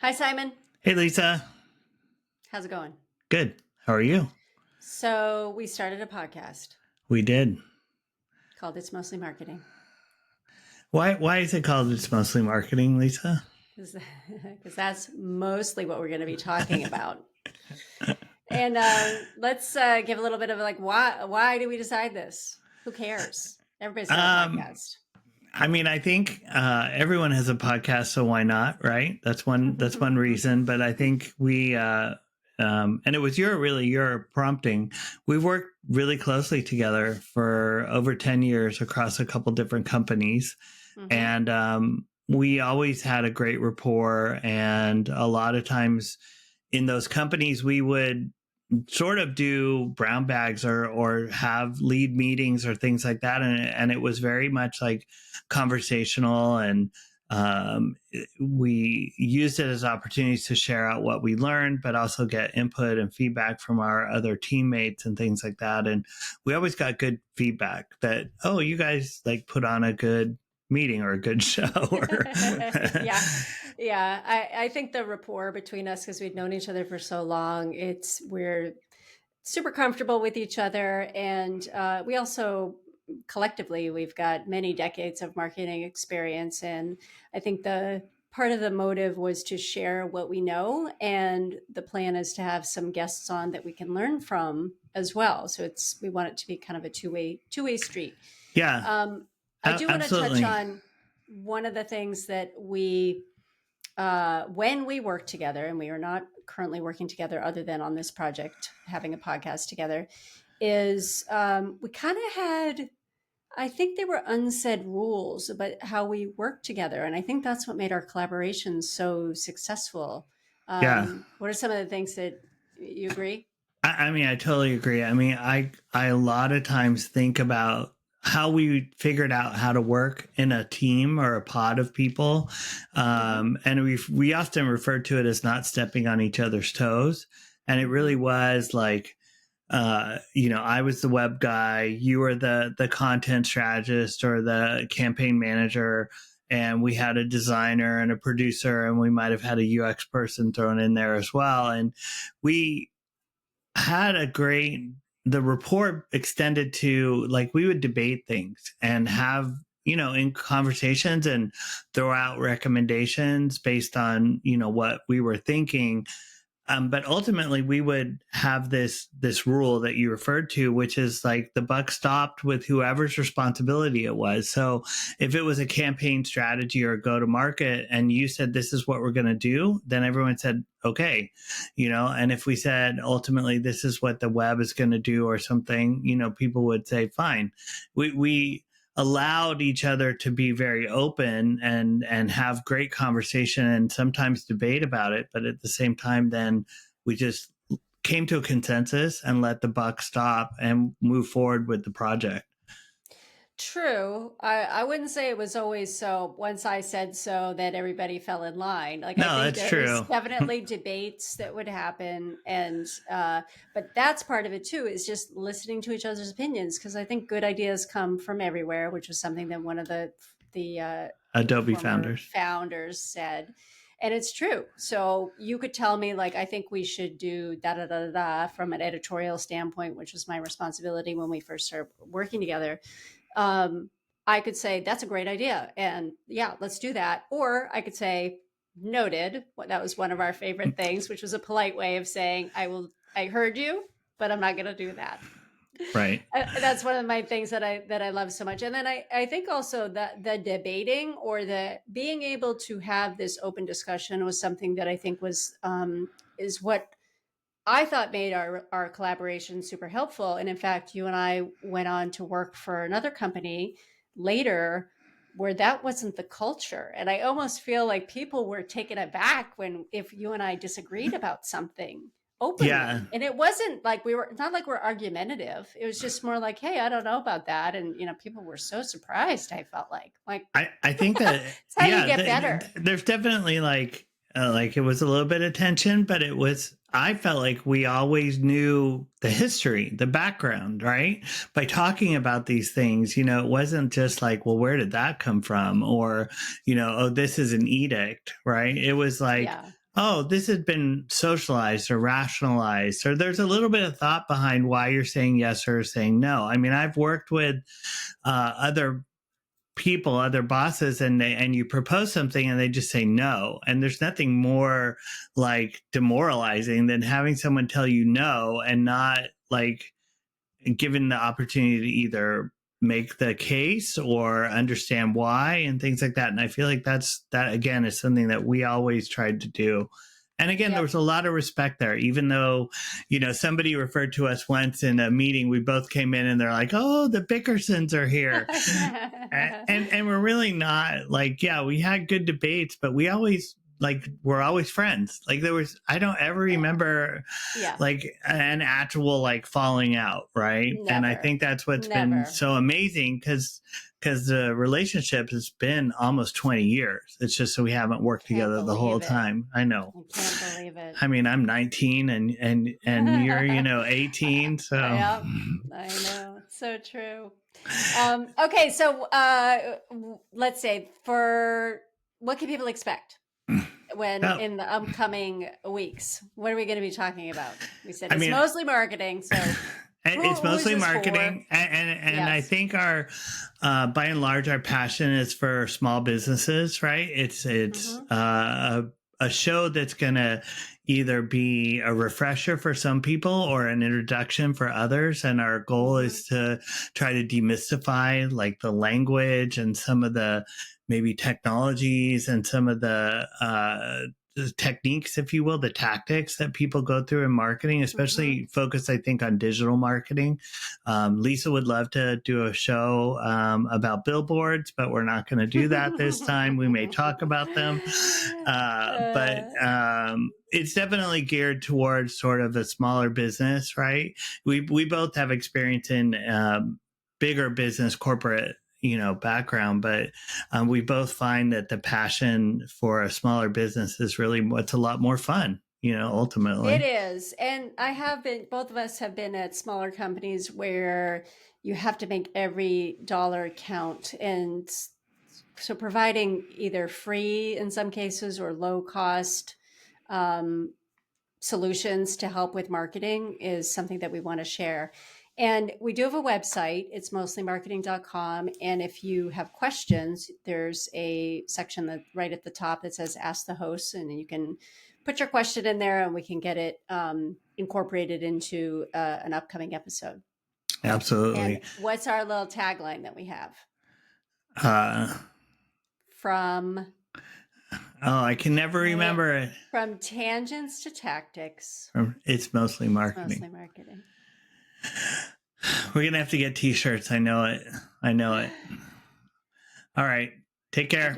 Hi, Simon. Hey, Lisa. How's it going? Good. How are you? So, we started a podcast We did. called It's Mostly Marketing Why is it called It's Mostly Marketing, Lisa? because that's mostly what we're going to be talking about. And let's give a little bit of like why do we decide this? Who cares? Everybody's got a Um, podcast. I think everyone has a podcast, so why not? Right? That's one reason. But I think and it was your prompting. We've worked really closely together for over 10 years across a couple different companies, and we always had a great rapport. And a lot of times in those companies, we would sort of do brown bags or have lead meetings or things like that, and it was very much like conversational, and we used it as opportunities to share out what we learned, but also get input and feedback from our other teammates and things like that. And we always got good feedback that, oh, you guys like put on a good meeting or a good show. Yeah, yeah. I think the rapport between us, because we'd known each other for so long, we're super comfortable with each other, and we also collectively we've got many decades of marketing experience, and I think the part of the motive was to share what we know, and the plan is to have some guests on that we can learn from as well. So we want it to be kind of a two-way street. Yeah, um, I do want to touch absolutely. on one of the things that when we work together, and we are not currently working together other than on this project, having a podcast together, is we kind of had, I think there were unsaid rules about how we work together. And I think that's what made our collaboration so successful. Yeah. What are some of the things that you agree? I totally agree. I a lot of times think about how we figured out how to work in a team or a pod of people, Mm-hmm. and we often refer to it as not stepping on each other's toes. And it really Mm-hmm. was like, I was the web guy, you were the content strategist or the campaign manager, and we had a designer and a producer, and we might have had a UX person thrown in there as well. And we had a great the report extended to, like, we would debate things and have, in conversations, and throw out recommendations based on, what we were thinking. But ultimately, we would have this rule that you referred to, which is like the buck stopped with whoever's responsibility it was. So if it was a campaign strategy or go to market, and you said this is what we're going to do, then everyone said okay, And if we said ultimately this is what the web is going to do or something, people would say fine. We allowed each other to be very open and have great conversation and sometimes debate about it, but at the same time then we just came to a consensus and let the buck stop and move forward with the project. True. I wouldn't say it was always so once I said so that everybody fell in line. Like, I No, think that's there was true. definitely debates that would happen, and but that's part of it too, is just listening to each other's opinions, because I think good ideas come from everywhere, which was something that one of the Adobe former founders. founders said. And it's true. So you could tell me, like, I think we should do da da da da da from an editorial standpoint, which was my responsibility when we first started working together. um, I could say that's a great idea, and yeah, let's do that. Or I could say, noted. That was one of our favorite things, which was a polite way of saying, I heard you, but I'm not going to do that. Right. That's one of my things that I love so much. And then I think also that the debating, or the being able to have this open discussion, was something that I think is what I thought made our collaboration super helpful. And in fact, you and I went on to work for another company later where that wasn't the culture. And I almost feel like people were taken aback when, if you and I disagreed about something Yeah. openly. And it wasn't like not like we're argumentative. It was just more like, hey, I don't know about that. And, people were so surprised. I felt like, I think that, it's how you yeah, get better. there's definitely like it was a little bit of tension, but I felt like we always knew the history, the background, right? By talking about these things, it wasn't just like, well, where did that come from? Or, oh, this is an edict, right? It was like, Yeah. oh, this has been socialized or rationalized, or there's a little bit of thought behind why you're saying yes or saying no. I mean, I've worked with other people, other bosses, and you propose something and they just say no. And there's nothing more like demoralizing than having someone tell you no and not like given the opportunity to either make the case or understand why and things like that. And I feel like that again is something that we always tried to do. And again, there Yep. was a lot of respect there, even though, somebody referred to us once in a meeting, we both came in and they're like, oh, the Bickersons are here. and we're really not like, yeah, we had good debates, but we're always friends. Like I don't ever remember Yeah. like an actual like falling out, right? And I Never. think that's what's Never. been so amazing because the relationship has been almost 20 years. It's just so we haven't worked together the whole time. I know. I can't believe it. I mean, I'm 19 and you're 18, so Yep, I know. It's so true. Okay, so let's say what can people expect when Oh. in the upcoming weeks? What are we going to be talking about? We said I it's mean- mostly marketing, so it's who mostly is this marketing, and I Yes. think our by and large our passion is for small businesses, right? It's a show that's gonna either be a refresher for some people or an introduction for others, and our goal is to try to demystify like the language and some of the maybe technologies and some of the techniques, if you will, the tactics that people go through in marketing, especially focused, I think, on digital marketing. Lisa would love to do a show about billboards, but we're not going to do that this time. We may talk about them, but it's definitely geared towards sort of a smaller business, right? We both have experience in bigger business, corporate background, but we both find that the passion for a smaller business is really what's a lot more fun, ultimately. It is. And both of us have been at smaller companies where you have to make every dollar count. And so providing either free in some cases or low cost solutions to help with marketing is something that we want to share. And we do have a website. It's mostlymarketing.com. And if you have questions, there's a section right at the top that says Ask the Host. And you can put your question in there and we can get it incorporated into an upcoming episode. Absolutely. And what's our little tagline that we have? I can never remember it. From tangents to tactics. It's mostly marketing. Mostly marketing. We're going to have to get t-shirts. I know it. All right. Take care.